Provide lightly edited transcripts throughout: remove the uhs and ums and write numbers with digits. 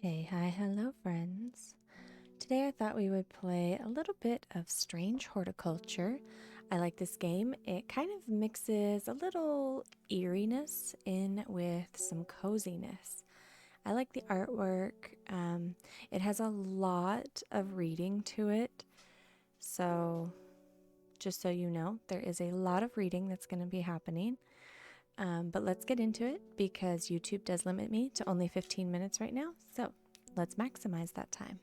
Hey, hi, hello, friends. Today I thought we would play a little bit of Strange Horticulture. I like this game. It kind of mixes a little eeriness in with some coziness. I like the artwork. It has a lot of reading to it. So, just so you know, there is a lot of reading that's going to be happening. But let's get into it because YouTube does limit me to only 15 minutes right now. So, let's maximize that time.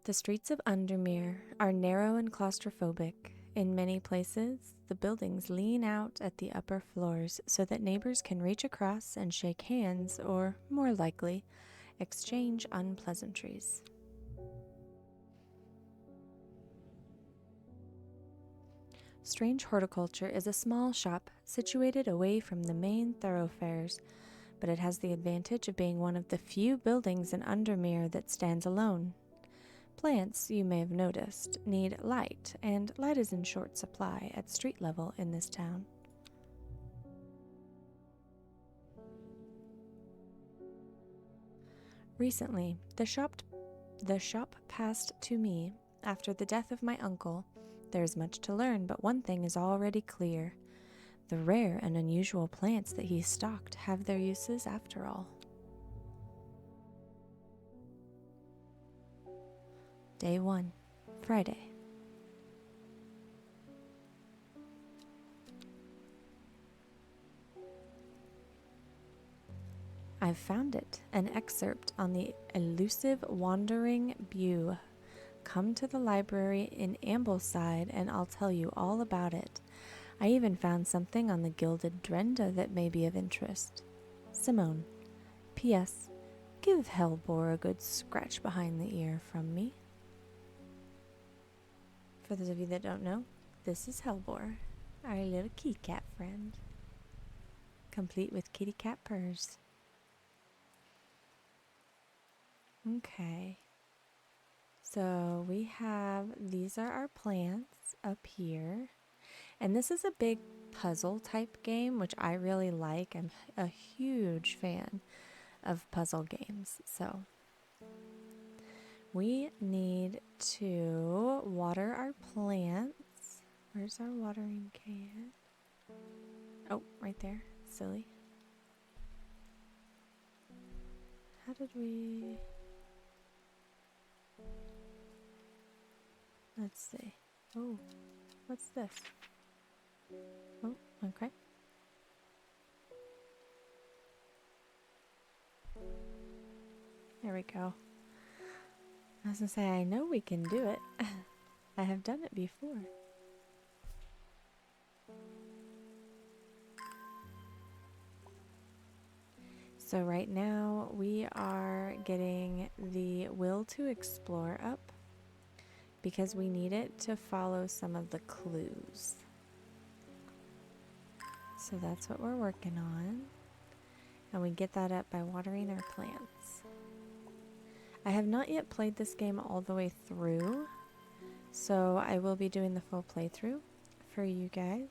The streets of Undermere are narrow and claustrophobic. In many places, the buildings lean out at the upper floors so that neighbors can reach across and shake hands or, more likely, exchange unpleasantries. Strange Horticulture is a small shop situated away from the main thoroughfares, but it has the advantage of being one of the few buildings in Undermere that stands alone. Plants, you may have noticed, need light, and light is in short supply at street level in this town. Recently, the shop passed to me after the death of my uncle. There is much to learn, but one thing is already clear. The rare and unusual plants that he stocked have their uses after all. Day 1, Friday. I've found it, an excerpt on the elusive wandering Bew. Come to the library in Ambleside and I'll tell you all about it. I even found something on the gilded Drenda that may be of interest. Simone. P.S. Give Hellbore a good scratch behind the ear from me. For those of you that don't know, this is Hellbore, our little kitty cat friend, complete with kitty cat purrs. Okay, so we have, these are our plants up here, and this is a big puzzle type game, which I really like. I'm a huge fan of puzzle games, so we need to water our plants. Where's our watering can? Oh, right there. Silly. How did we... Let's see. Oh, what's this? Oh, okay. There we go. I was gonna say, I know we can do it. I have done it before. So right now we are getting the will to explore up because we need it to follow some of the clues. So that's what we're working on. And we get that up by watering our plants. I have not yet played this game all the way through, so I will be doing the full playthrough for you guys.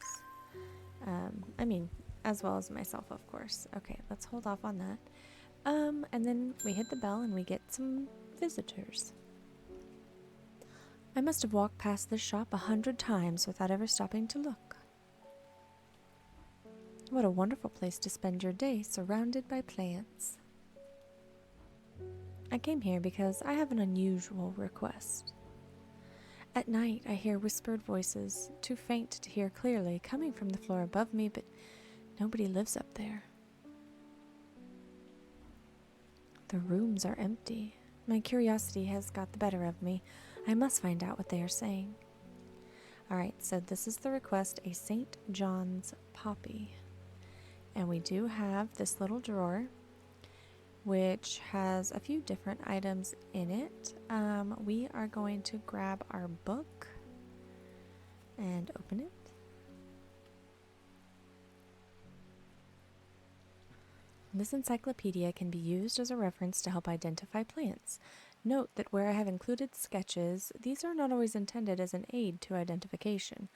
As well as myself, of course. Okay, let's hold off on that. And then we hit the bell and we get some visitors. I must have walked past this shop 100 times without ever stopping to look. What a wonderful place to spend your day surrounded by plants. I came here because I have an unusual request. At night, I hear whispered voices, too faint to hear clearly, coming from the floor above me, but nobody lives up there. The rooms are empty. My curiosity has got the better of me. I must find out what they are saying. Alright, so this is the request, a St. John's poppy. And we do have this little drawer, which has a few different items in it. We are going to grab our book and open it. This encyclopedia can be used as a reference to help identify plants. Note that where I have included sketches, these are not always intended as an aid to identification.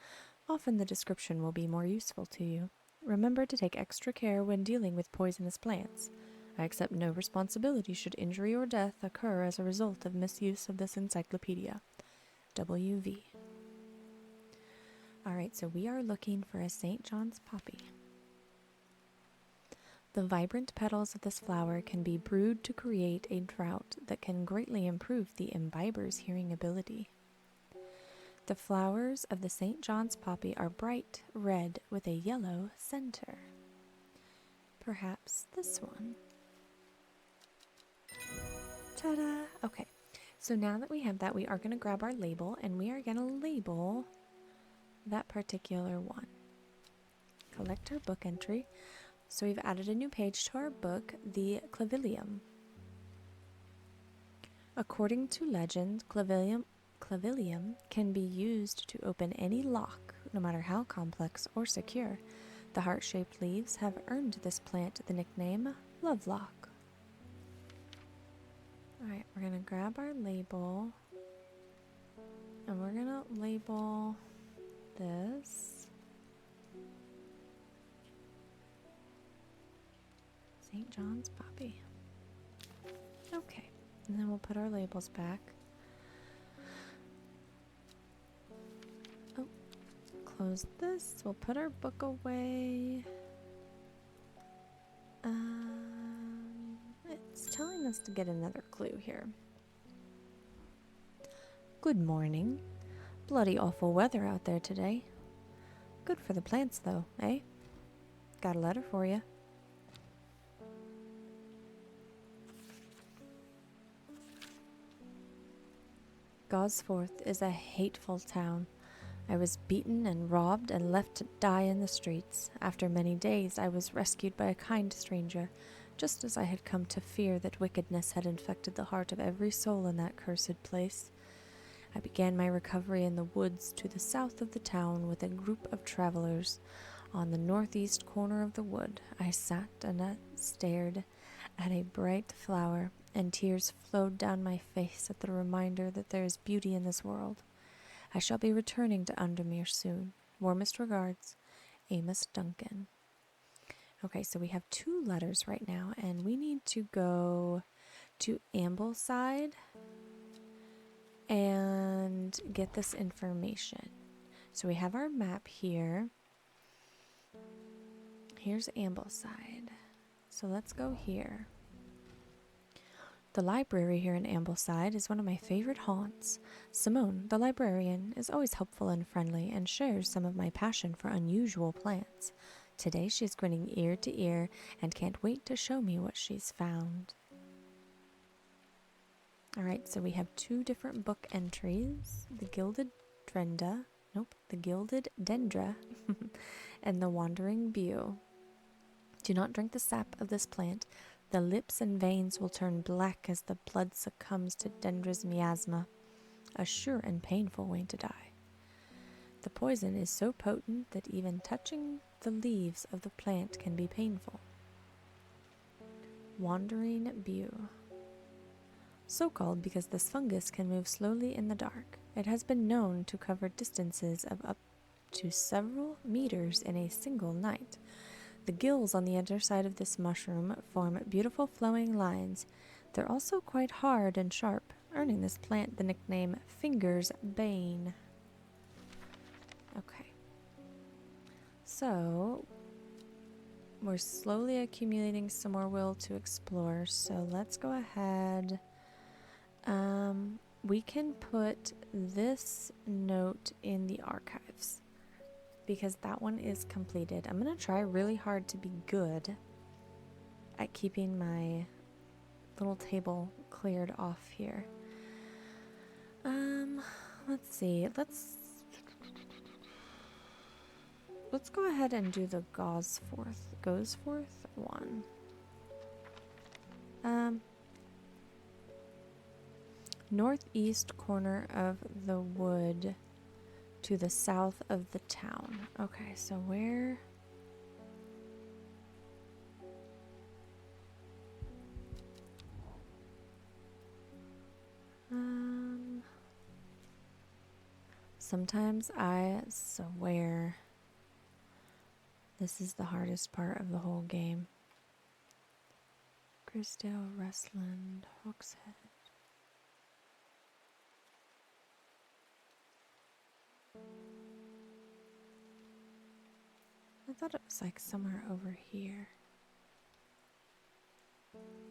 Often the description will be more useful to you. Remember to take extra care when dealing with poisonous plants. I accept no responsibility should injury or death occur as a result of misuse of this encyclopedia. WV. Alright, so we are looking for a St. John's poppy. The vibrant petals of this flower can be brewed to create a draught that can greatly improve the imbiber's hearing ability. The flowers of the St. John's poppy are bright red with a yellow center. Perhaps this one. Ta-da! Okay, so now that we have that, we are going to grab our label and we are going to label that particular one. Collect our book entry. So we've added a new page to our book, the clavilium. According to legend, clavilium can be used to open any lock, no matter how complex or secure. The heart-shaped leaves have earned this plant the nickname Lovelock. Alright, we're going to grab our label, and we're going to label this St. John's poppy. Okay, and then we'll put our labels back. Oh, close this. We'll put our book away. It's telling us to get another clue here. Good morning. Bloody awful weather out there today. Good for the plants though, eh? Got a letter for you. Gosforth is a hateful town. I was beaten and robbed and left to die in the streets. After many days, I was rescued by a kind stranger, just as I had come to fear that wickedness had infected the heart of every soul in that cursed place. I began my recovery in the woods to the south of the town with a group of travelers. On the northeast corner of the wood, I sat and stared at a bright flower, and tears flowed down my face at the reminder that there is beauty in this world. I shall be returning to Undermere soon. Warmest regards, Amos Duncan. Okay, so we have 2 letters right now, and we need to go to Ambleside and get this information. So we have our map here. Here's Ambleside. So let's go here. The library here in Ambleside is one of my favorite haunts. Simone, the librarian, is always helpful and friendly and shares some of my passion for unusual plants. Today she's grinning ear to ear and can't wait to show me what she's found. Alright, so we have 2 different book entries. The Gilded Dendra, and the Wandering Bew. Do not drink the sap of this plant. The lips and veins will turn black as the blood succumbs to Dendra's miasma. A sure and painful way to die. The poison is so potent that even touching the leaves of the plant can be painful. Wandering Bew. So called because this fungus can move slowly in the dark. It has been known to cover distances of up to several meters in a single night. The gills on the underside of this mushroom form beautiful flowing lines. They're also quite hard and sharp, earning this plant the nickname Finger's Bane. Okay. So, we're slowly accumulating some more will to explore, so let's go ahead. We can put this note in the archives, because that one is completed. I'm going to try really hard to be good at keeping my little table cleared off here. Let's see. Let's go ahead and do the Gosforth one. Northeast corner of the wood to the south of the town. Okay, so where? Sometimes I swear This is the hardest part of the whole game. Grisdale, Restland, Hawkshead. I thought it was like somewhere over here.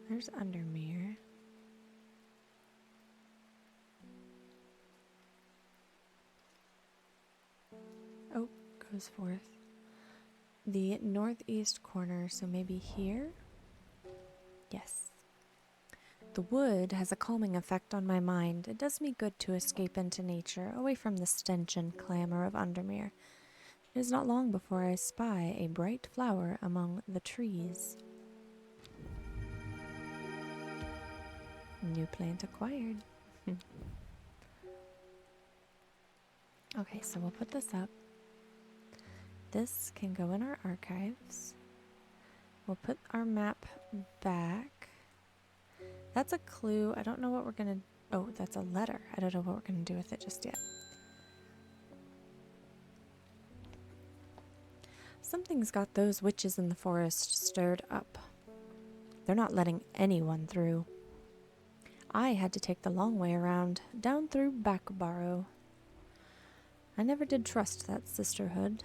There's Undermere. Oh, goes forth. The northeast corner, so maybe here? Yes. The wood has a calming effect on my mind. It does me good to escape into nature, away from the stench and clamor of Undermere. It is not long before I spy a bright flower among the trees. New plant acquired. Okay, so we'll put this up. This can go in our archives. We'll put our map back. That's a clue. I don't know what we're gonna... Oh, that's a letter. I don't know what we're gonna do with it just yet. Something's got those witches in the forest stirred up. They're not letting anyone through. I had to take the long way around, down through Backbarrow. I never did trust that sisterhood.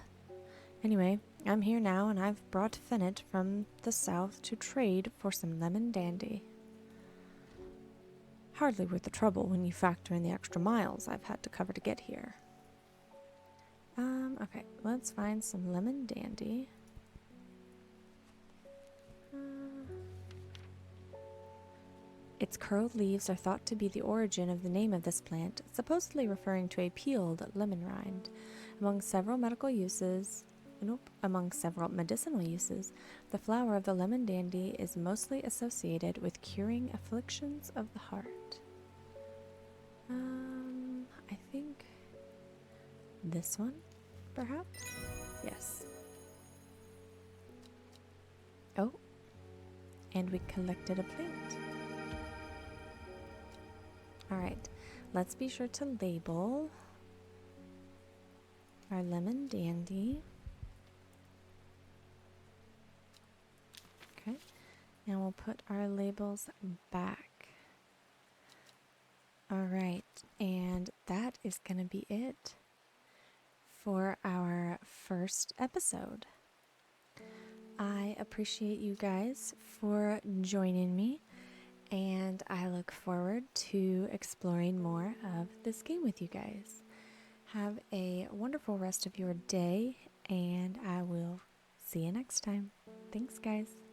Anyway, I'm here now, and I've brought Fennett from the south to trade for some lemon dandy. Hardly worth the trouble when you factor in the extra miles I've had to cover to get here. Okay, let's find some lemon dandy. Its curled leaves are thought to be the origin of the name of this plant, supposedly referring to a peeled lemon rind. Among several medicinal uses, the flower of the lemon dandy is mostly associated with curing afflictions of the heart. I think this one, perhaps? Yes. Oh, and we collected a plant. Alright, let's be sure to label our lemon dandy. Okay, now we'll put our labels back. Alright, and that is going to be it for our first episode. I appreciate you guys for joining me, and I look forward to exploring more of this game with you guys. Have a wonderful rest of your day, and I will see you next time. Thanks, guys.